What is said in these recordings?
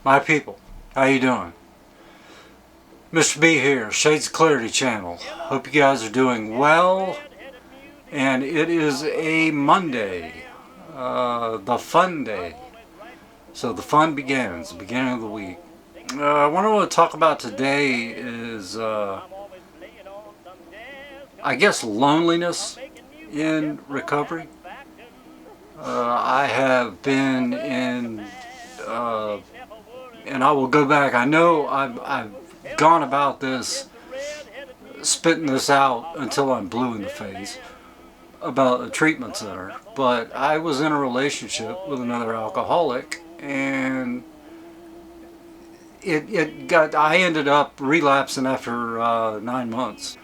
My people, how you doing? Mr. B here, Shades of Clarity channel. Hope you guys are doing well. And it is a Monday, the fun day. So the fun begins, the beginning of the week. What I want to talk about today is, I guess, loneliness in recovery. I have been in, and I will go back. I know I've gone about this, spitting this out until I'm blue in the face about a treatment center, but I was in a relationship with another alcoholic, and I ended up relapsing after 9 months,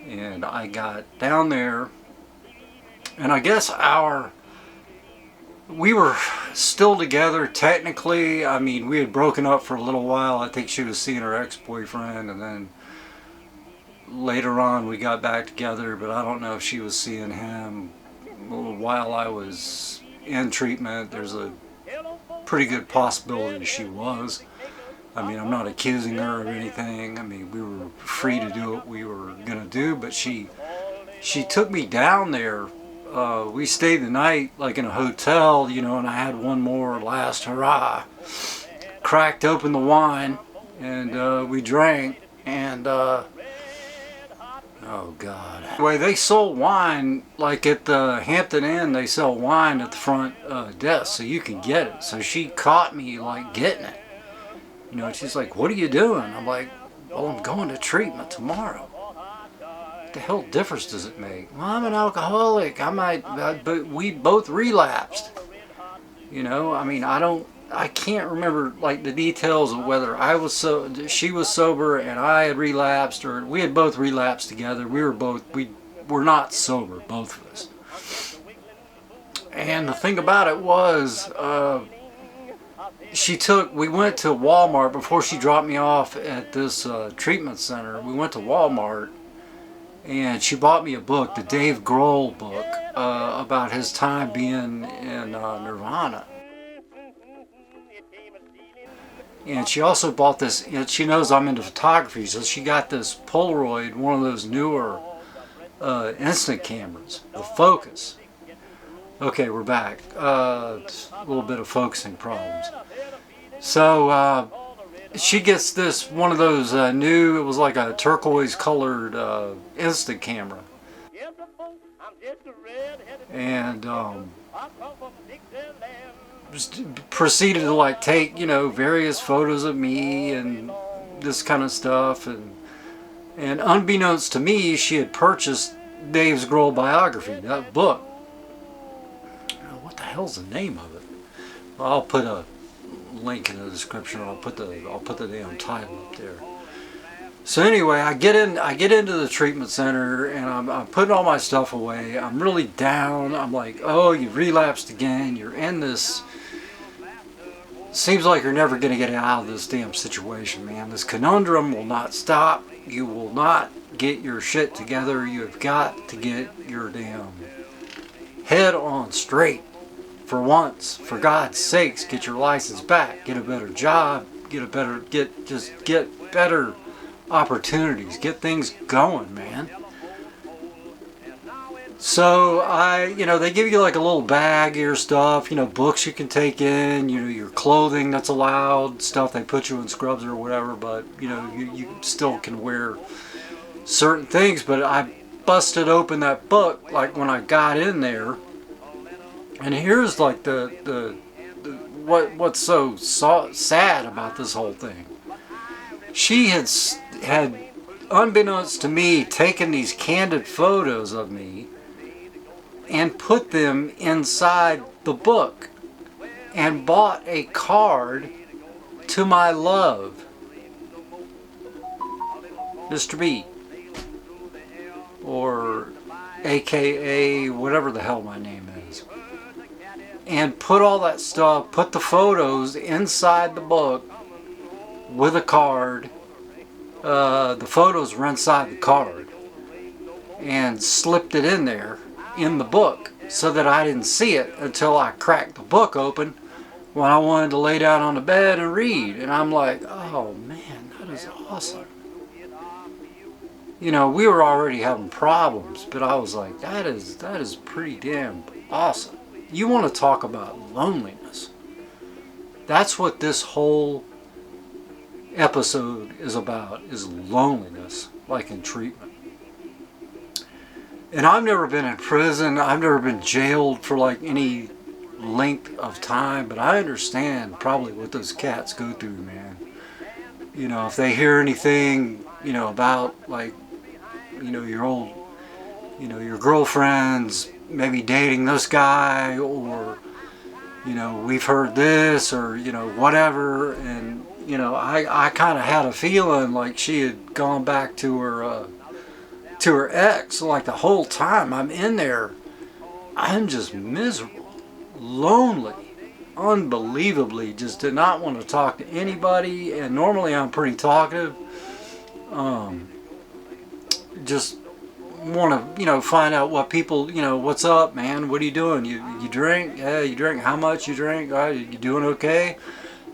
and I got down there, and I guess we were still together technically. I mean, we had broken up for a little while. I think she was seeing her ex-boyfriend, and then later on we got back together, but I don't know if she was seeing him while I was in treatment. There's a pretty good possibility she was. I mean, I'm not accusing her of anything. I mean, we were free to do what we were gonna do, but she took me down there. We stayed the night like in a hotel, you know, and I had one more last hurrah. Cracked open the wine, and we drank, and oh God. Anyway, they sold wine, like at the Hampton Inn, they sell wine at the front desk, so you can get it. So she caught me like getting it. You know, she's like, "What are you doing?" I'm like, "Well, I'm going to treatment tomorrow." What the hell difference does it make? Well, I'm an alcoholic. But we both relapsed. You know, I mean, I can't remember like the details of whether she was sober and I had relapsed, or we had both relapsed together. We were not sober, both of us. And the thing about it was, we went to Walmart before she dropped me off at this treatment center. We went to Walmart, and she bought me a book, the Dave Grohl book, about his time being in Nirvana. And she also bought this, and she knows I'm into photography, so she got this Polaroid, one of those newer instant cameras, the focus. Okay, we're back. A little bit of focusing problems. So she gets this, one of those new, it was like a turquoise colored instant camera. And just proceeded to like take, you know, various photos of me and this kind of stuff, and unbeknownst to me, she had purchased Dave's Grohl biography, that book. What the hell's the name of it? Well, I'll put a link in the description. I'll put the damn title up there. So anyway, I get into the treatment center, and I'm putting all my stuff away. I'm really down. I'm like, oh, you relapsed again. You're in this. Seems like you're never going to get out of this damn situation, man. This conundrum will not stop. You will not get your shit together. You have got to get your damn head on straight. For once, for God's sakes, get your license back. Get a better job. Get better opportunities. Get things going, man. So you know, they give you like a little bag of your stuff, you know, books you can take in, you know, your clothing that's allowed, stuff they put you in scrubs or whatever, but you know, you still can wear certain things. But I busted open that book like when I got in there, and here's like what's so sad about this whole thing. She had unbeknownst to me taken these candid photos of me and put them inside the book, and bought a card to my love, Mr. B, or AKA whatever the hell my name is, and put all that stuff, put the photos inside the book with a card. The photos were inside the card, and slipped it in there in the book so that I didn't see it until I cracked the book open when I wanted to lay down on the bed and read. And I'm like, oh man, that is awesome. You know, we were already having problems, but I was like, that is pretty damn awesome. You want to talk about loneliness. That's what this whole episode is about, is loneliness, like in treatment. And I've never been in prison. I've never been jailed for like any length of time, but I understand probably what those cats go through, man. You know, if they hear anything, you know, about like, you know, your old, you know, your girlfriend's maybe dating this guy, or, you know, we've heard this, or, you know, whatever. And, you know, I kind of had a feeling like she had gone back to her ex. Like the whole time I'm in there, I'm just miserable, lonely, unbelievably, just did not want to talk to anybody. And normally I'm pretty talkative. Just want to, you know, find out what people, you know, what's up, man? What are you doing? You drink? Yeah, you drink. How much you drink? You doing okay?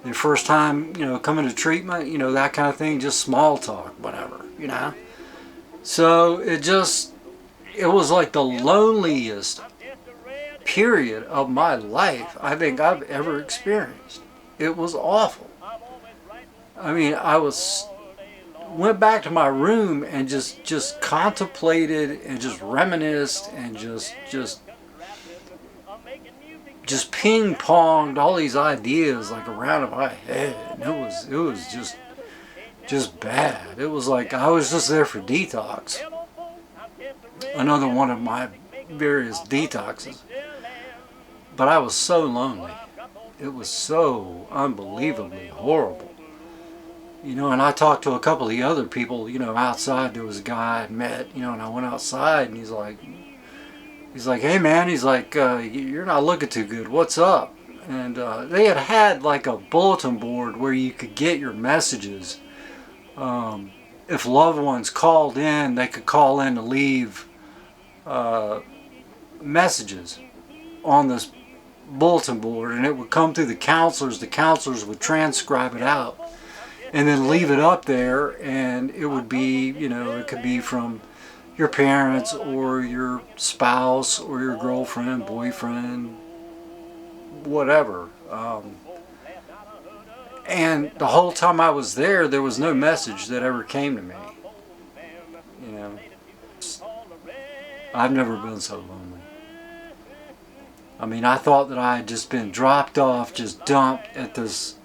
Your first time, you know, coming to treatment, you know, that kind of thing. Just small talk, whatever, you know. So it was like the loneliest period of my life I think I've ever experienced. It was awful. I mean, went back to my room and just contemplated and just reminisced and just ping-ponged all these ideas like around in my head. And it was just bad. It was like I was just there for detox. Another one of my various detoxes. But I was so lonely. It was so unbelievably horrible. You know, and I talked to a couple of the other people, you know, outside. There was a guy I met, you know, and I went outside and he's like, hey man, he's like, you're not looking too good. What's up? And they had like a bulletin board where you could get your messages. If loved ones called in, they could call in to leave messages on this bulletin board, and it would come through the counselors. The counselors would transcribe it out and then leave it up there, and it would be, you know, it could be from your parents or your spouse or your girlfriend, boyfriend, whatever. And the whole time I was there was no message that ever came to me. You know, I've never been so lonely. I mean, I thought that I had just been dropped off, just dumped at this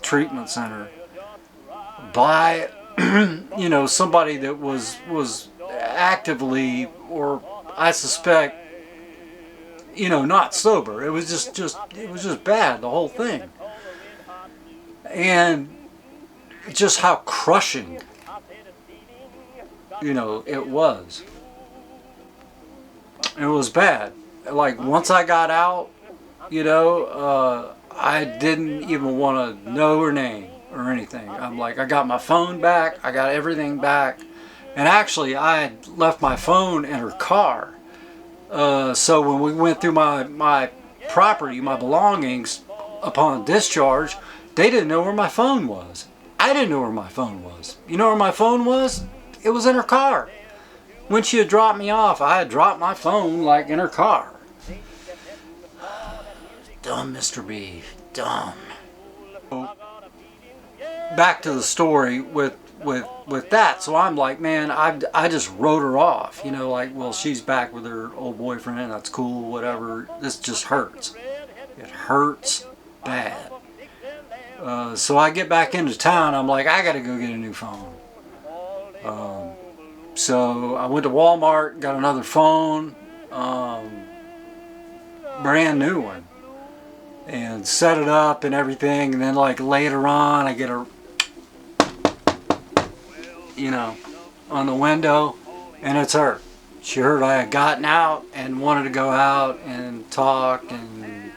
treatment center by, you know, somebody that was actively, or I suspect, you know, not sober. It was just bad, the whole thing. And just how crushing, you know, it was. It was bad. Like once I got out, you know, I didn't even want to know her name or anything. I'm like, I got my phone back, I got everything back, and actually I had left my phone in her car. So when we went through my property, my belongings, upon discharge, they didn't know where my phone was. I didn't know where my phone was. You know where my phone was? It was in her car. When she had dropped me off, I had dropped my phone like in her car. Dumb Mr. B. Dumb. Back to the story with that. So I'm like, man, I just wrote her off. You know, like, well, she's back with her old boyfriend. That's cool, whatever. This just hurts. It hurts bad. So I get back into town. I'm like, I got to go get a new phone. So I went to Walmart, got another phone, brand new one, and set it up and everything. And then like later on, I get a, you know, on the window, and it's her. She heard I had gotten out and wanted to go out and talk and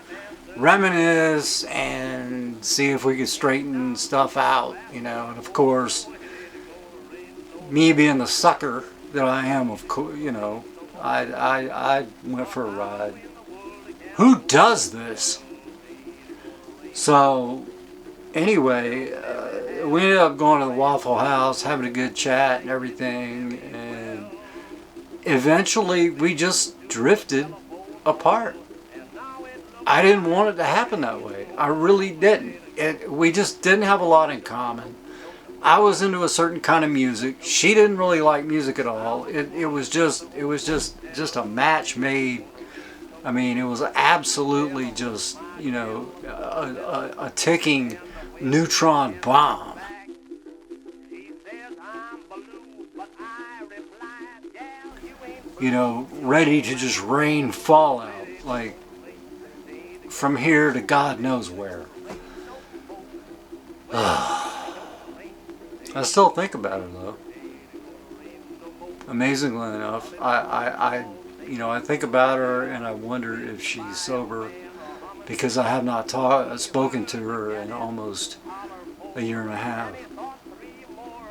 reminisce and see if we could straighten stuff out, you know. And of course, me being the sucker that I am, of course, you know, I went for a ride. Who does this? So anyway, we ended up going to the Waffle House, having a good chat and everything, and eventually we just drifted apart. I didn't want it to happen that way. I really didn't. We just didn't have a lot in common. I was into a certain kind of music. She didn't really like music at all. It was just a match made. I mean, it was absolutely just, you know, a ticking neutron bomb. You know, ready to just rain fallout, like from here to God knows where. I still think about her though. Amazingly enough, you know, I think about her and I wonder if she's sober, because I have not spoken to her in almost a year and a half,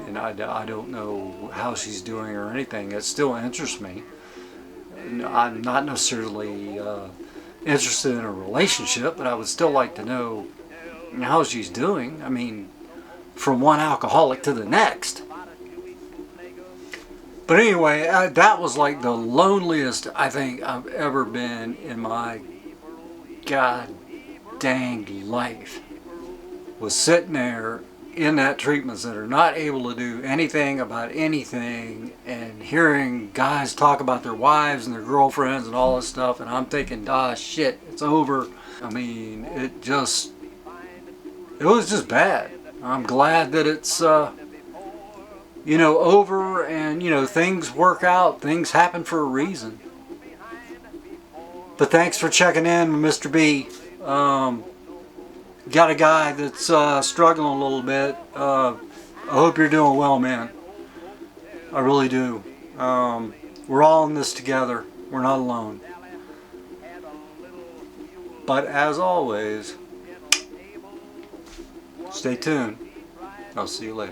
and I don't know how she's doing or anything. It still interests me. I'm not necessarily interested in a relationship, but I would still like to know how she's doing. I mean, from one alcoholic to the next. But anyway, that was like the loneliest I think I've ever been in my god dang life. Was sitting there in that treatment center, not able to do anything about anything, and hearing guys talk about their wives and their girlfriends and all this stuff, and I'm thinking, ah, shit, it's over. I mean, it was just bad. I'm glad that it's, you know, over, and, you know, things work out, things happen for a reason. But thanks for checking in, Mr. B. Got a guy that's struggling a little bit. I hope you're doing well, man. I really do. We're all in this together. We're not alone. But as always, stay tuned. I'll see you later.